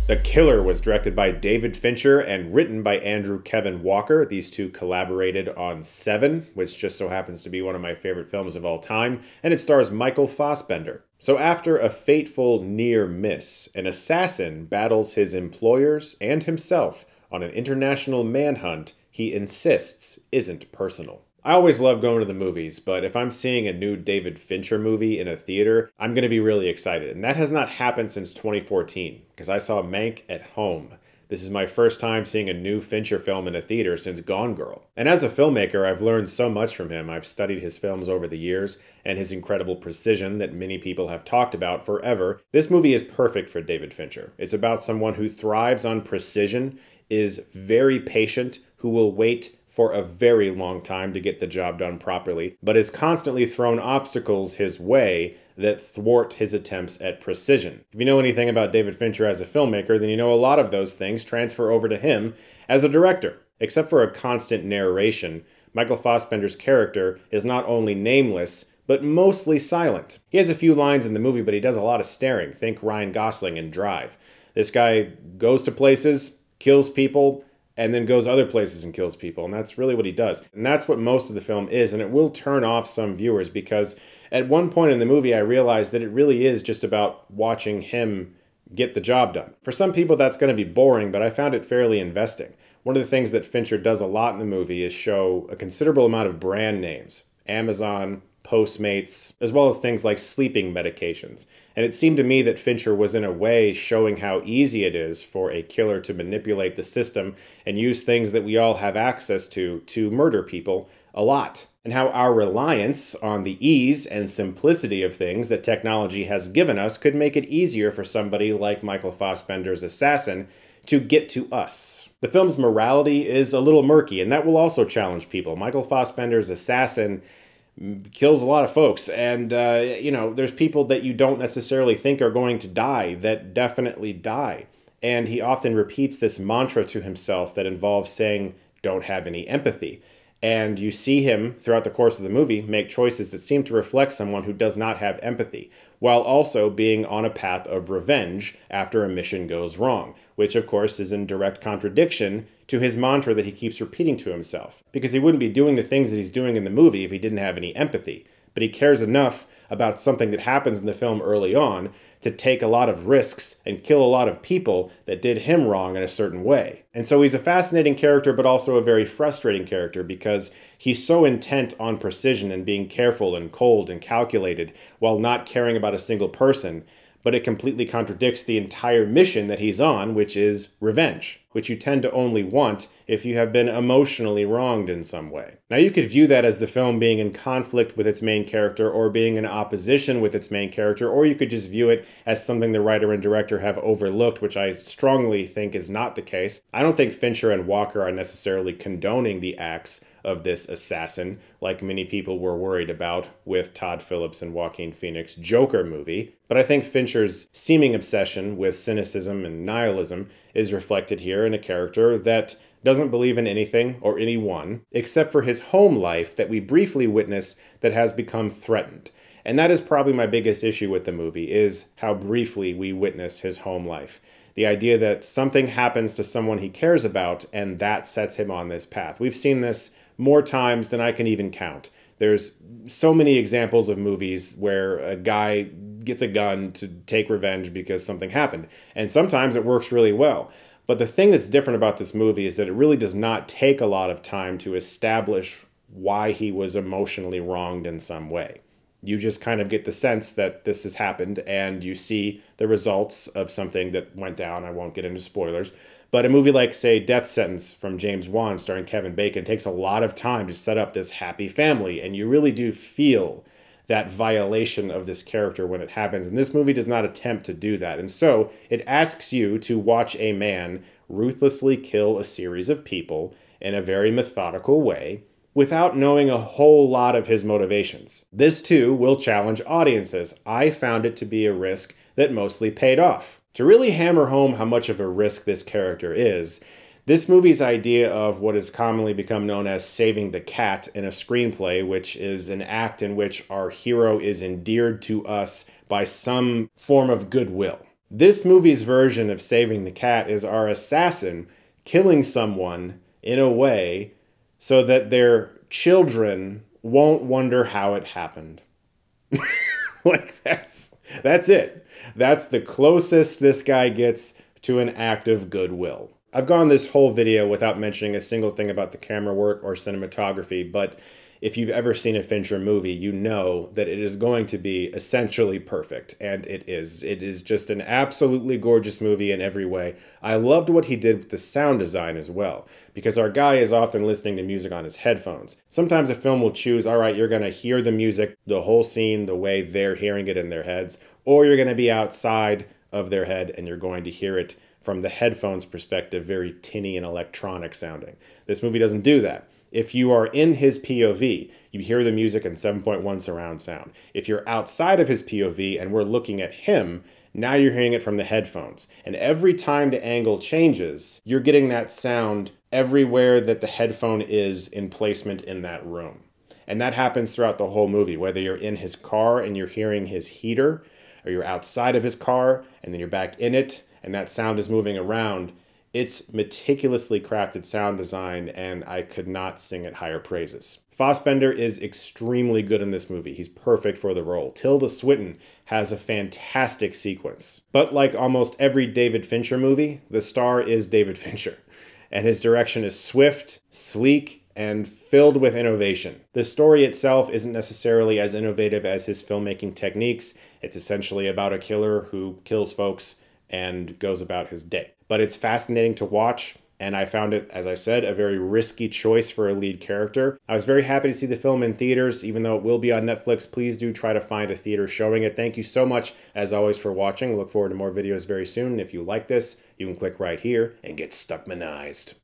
The Killer was directed by David Fincher and written by Andrew Kevin Walker. These two collaborated on Seven, which just so happens to be one of my favorite films of all time, and it stars Michael Fassbender. So after a fateful near miss, an assassin battles his employers and himself on an international manhunt he insists isn't personal. I always love going to the movies, but if I'm seeing a new David Fincher movie in a theater, I'm going to be really excited. And that has not happened since 2014, because I saw Mank at home. This is my first time seeing a new Fincher film in a theater since Gone Girl. And as a filmmaker, I've learned so much from him. I've studied his films over the years, and his incredible precision that many people have talked about forever. This movie is perfect for David Fincher. It's about someone who thrives on precision, is very patient, who will wait for a very long time to get the job done properly, but is constantly thrown obstacles his way that thwart his attempts at precision. If you know anything about David Fincher as a filmmaker, then you know a lot of those things transfer over to him as a director. Except for a constant narration, Michael Fassbender's character is not only nameless, but mostly silent. He has a few lines in the movie, but he does a lot of staring. Think Ryan Gosling in Drive. This guy goes to places, kills people, and then goes other places and kills people, and that's really what he does. And that's what most of the film is, and it will turn off some viewers, because at one point in the movie I realized that it really is just about watching him get the job done. For some people that's going to be boring, but I found it fairly investing. One of the things that Fincher does a lot in the movie is show a considerable amount of brand names. Amazon, Postmates, as well as things like sleeping medications. And it seemed to me that Fincher was in a way showing how easy it is for a killer to manipulate the system and use things that we all have access to murder people a lot. And how our reliance on the ease and simplicity of things that technology has given us could make it easier for somebody like Michael Fassbender's assassin to get to us. The film's morality is a little murky, and that will also challenge people. Michael Fassbender's assassin kills a lot of folks, and you know, there's people that you don't necessarily think are going to die that definitely die. And he often repeats this mantra to himself that involves saying, "Don't have any empathy." And you see him throughout the course of the movie make choices that seem to reflect someone who does not have empathy, while also being on a path of revenge after a mission goes wrong, which of course is in direct contradiction to his mantra that he keeps repeating to himself, because he wouldn't be doing the things that he's doing in the movie if he didn't have any empathy. But he cares enough about something that happens in the film early on to take a lot of risks and kill a lot of people that did him wrong in a certain way. And so he's a fascinating character, but also a very frustrating character, because he's so intent on precision and being careful and cold and calculated while not caring about a single person. But it completely contradicts the entire mission that he's on, which is revenge, which you tend to only want if you have been emotionally wronged in some way. Now, you could view that as the film being in conflict with its main character, or being in opposition with its main character, or you could just view it as something the writer and director have overlooked, which I strongly think is not the case. I don't think Fincher and Walker are necessarily condoning the acts of this assassin, like many people were worried about with Todd Phillips and Joaquin Phoenix's Joker movie. But I think Fincher's seeming obsession with cynicism and nihilism is reflected here in a character that doesn't believe in anything or anyone, except for his home life that we briefly witness that has become threatened. And that is probably my biggest issue with the movie, is how briefly we witness his home life. The idea that something happens to someone he cares about, and that sets him on this path. We've seen this more times than I can even count. There's so many examples of movies where a guy gets a gun to take revenge because something happened. And sometimes it works really well. But the thing that's different about this movie is that it really does not take a lot of time to establish why he was emotionally wronged in some way. You just kind of get the sense that this has happened, and you see the results of something that went down. I won't get into spoilers. But a movie like, say, Death Sentence from James Wan starring Kevin Bacon takes a lot of time to set up this happy family, and you really do feel that violation of this character when it happens. And this movie does not attempt to do that. And so it asks you to watch a man ruthlessly kill a series of people in a very methodical way without knowing a whole lot of his motivations. This too will challenge audiences. I found it to be a risk that mostly paid off. To really hammer home how much of a risk this character is, this movie's idea of what has commonly become known as saving the cat in a screenplay, which is an act in which our hero is endeared to us by some form of goodwill. This movie's version of saving the cat is our assassin killing someone in a way so that their children won't wonder how it happened. Like, that's it. That's the closest this guy gets to an act of goodwill. I've gone this whole video without mentioning a single thing about the camera work or cinematography, but if you've ever seen a Fincher movie, you know that it is going to be essentially perfect, and it is. It is just an absolutely gorgeous movie in every way. I loved what he did with the sound design as well, because our guy is often listening to music on his headphones. Sometimes a film will choose, all right, you're going to hear the music, the whole scene, the way they're hearing it in their heads, or you're going to be outside of their head and you're going to hear it from the headphones perspective, very tinny and electronic sounding. This movie doesn't do that. If you are in his POV, you hear the music in 7.1 surround sound. If you're outside of his POV and we're looking at him, now you're hearing it from the headphones. And every time the angle changes, you're getting that sound everywhere that the headphone is in placement in that room. And that happens throughout the whole movie, whether you're in his car and you're hearing his heater, or you're outside of his car and then you're back in it and that sound is moving around. It's meticulously crafted sound design, and I could not sing it higher praises. Fassbender is extremely good in this movie. He's perfect for the role. Tilda Swinton has a fantastic sequence. But like almost every David Fincher movie, the star is David Fincher. And his direction is swift, sleek, and filled with innovation. The story itself isn't necessarily as innovative as his filmmaking techniques. It's essentially about a killer who kills folks and goes about his day. But it's fascinating to watch, and I found it, as I said, a very risky choice for a lead character. I was very happy to see the film in theaters, even though it will be on Netflix. Please do try to find a theater showing it. Thank you so much, as always, for watching. Look forward to more videos very soon. If you like this, you can click right here and get Stuckmanized.